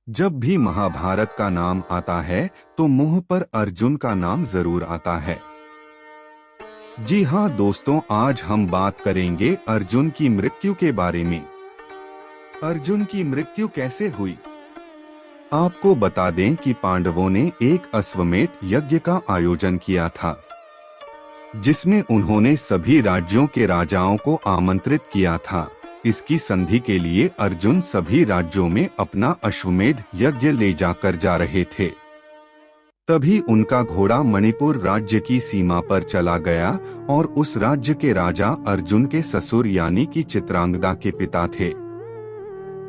जब भी महाभारत का नाम आता है तो मुंह पर अर्जुन का नाम जरूर आता है। जी हाँ दोस्तों, आज हम बात करेंगे अर्जुन की मृत्यु के बारे में। अर्जुन की मृत्यु कैसे हुई? आपको बता दें कि पांडवों ने एक अश्वमेध यज्ञ का आयोजन किया था, जिसमें उन्होंने सभी राज्यों के राजाओं को आमंत्रित किया था। इसकी संधि के लिए अर्जुन सभी राज्यों में अपना अश्वमेध यज्ञ ले जाकर जा रहे थे। तभी उनका घोड़ा मणिपुर राज्य की सीमा पर चला गया और उस राज्य के राजा अर्जुन के ससुर यानी कि चित्रांगदा के पिता थे।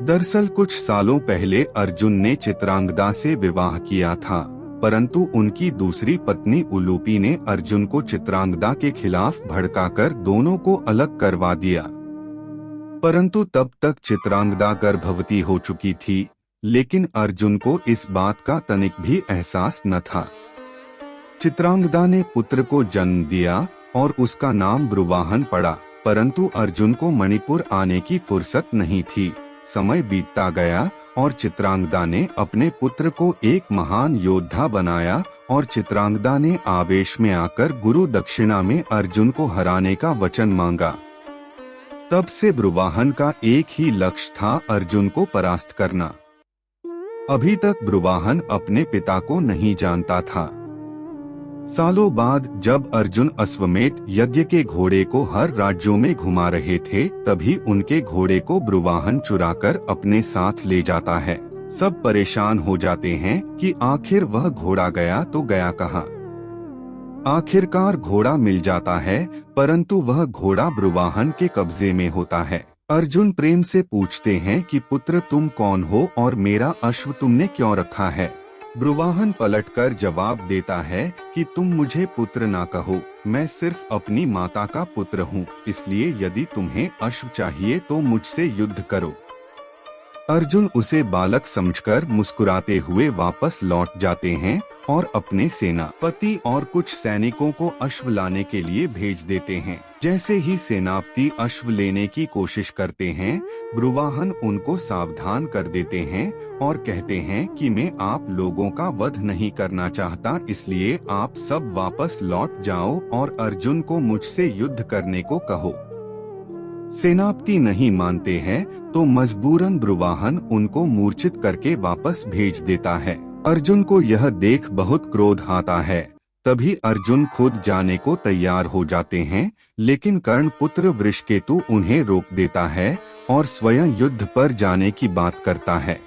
दरअसल कुछ सालों पहले अर्जुन ने चित्रांगदा से विवाह किया था, परंतु उनकी दूसरी पत्नी उलूपी ने अर्जुन को चित्रांगदा के खिलाफ भड़काकर दोनों को अलग करवा दिया। परंतु तब तक चित्रांगदा गर्भवती हो चुकी थी, लेकिन अर्जुन को इस बात का तनिक भी एहसास न था। चित्रांगदा ने पुत्र को जन्म दिया और उसका नाम ब्रुवाहन पड़ा, परंतु अर्जुन को मणिपुर आने की फुर्सत नहीं थी। समय बीतता गया और चित्रांगदा ने अपने पुत्र को एक महान योद्धा बनाया और चित्रांगदा ने आवेश में आकर गुरु दक्षिणा में अर्जुन को हराने का वचन मांगा। तब से ब्रुवाहन का एक ही लक्ष्य था, अर्जुन को परास्त करना। अभी तक ब्रुवाहन अपने पिता को नहीं जानता था। सालों बाद जब अर्जुन अश्वमेध यज्ञ के घोड़े को हर राज्यों में घुमा रहे थे, तभी उनके घोड़े को ब्रुवाहन चुराकर अपने साथ ले जाता है। सब परेशान हो जाते हैं कि आखिर वह घोड़ा गया तो गया कहाँ। आखिरकार घोड़ा मिल जाता है, परंतु वह घोड़ा ब्रुवाहन के कब्जे में होता है। अर्जुन प्रेम से पूछते हैं कि पुत्र तुम कौन हो और मेरा अश्व तुमने क्यों रखा है? ब्रुवाहन पलटकर जवाब देता है कि तुम मुझे पुत्र ना कहो, मैं सिर्फ अपनी माता का पुत्र हूँ, इसलिए यदि तुम्हें अश्व चाहिए तो मुझसे युद्ध करो। अर्जुन उसे बालक समझकर मुस्कुराते हुए वापस लौट जाते हैं और अपने सेनापति और कुछ सैनिकों को अश्व लाने के लिए भेज देते हैं। जैसे ही सेनापति अश्व लेने की कोशिश करते हैं, ब्रुवाहन उनको सावधान कर देते हैं और कहते हैं कि मैं आप लोगों का वध नहीं करना चाहता, इसलिए आप सब वापस लौट जाओ और अर्जुन को मुझसे युद्ध करने को कहो। सेनापति नहीं मानते हैं तो मजबूरन ब्रुवाहन उनको मूर्छित करके वापस भेज देता है। अर्जुन को यह देख बहुत क्रोध आता है। तभी अर्जुन खुद जाने को तैयार हो जाते हैं, लेकिन कर्ण पुत्र वृषकेतु उन्हें रोक देता है और स्वयं युद्ध पर जाने की बात करता है।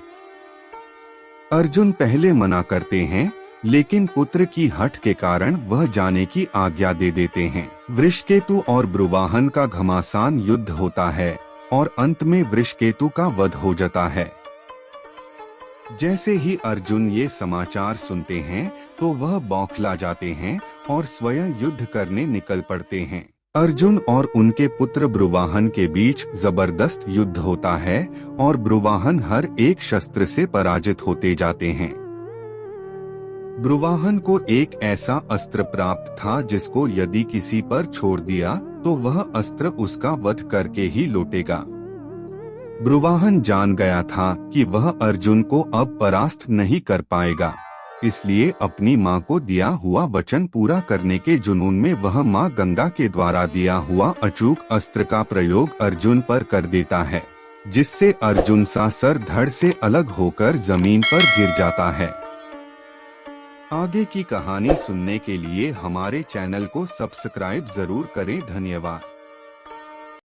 अर्जुन पहले मना करते हैं, लेकिन पुत्र की हठ के कारण वह जाने की आज्ञा दे देते हैं। वृषकेतु और ब्रुवाहन का घमासान युद्ध होता है और अंत में वृषकेतु का वध हो जाता है। जैसे ही अर्जुन ये समाचार सुनते हैं तो वह बौखला जाते हैं और स्वयं युद्ध करने निकल पड़ते हैं। अर्जुन और उनके पुत्र ब्रुवाहन के बीच जबरदस्त युद्ध होता है और ब्रुवाहन हर एक शस्त्र से पराजित होते जाते हैं। ब्रुवाहन को एक ऐसा अस्त्र प्राप्त था जिसको यदि किसी पर छोड़ दिया तो वह अस्त्र उसका वध करके ही लौटेगा। ब्रुवाहन जान गया था कि वह अर्जुन को अब परास्त नहीं कर पाएगा, इसलिए अपनी मां को दिया हुआ वचन पूरा करने के जुनून में वह मां गंगा के द्वारा दिया हुआ अचूक अस्त्र का प्रयोग अर्जुन पर कर देता है, जिससे अर्जुन सा सर धड़ से अलग होकर जमीन पर गिर जाता है। आगे की कहानी सुनने के लिए हमारे चैनल को सब्सक्राइब जरूर करें। धन्यवाद।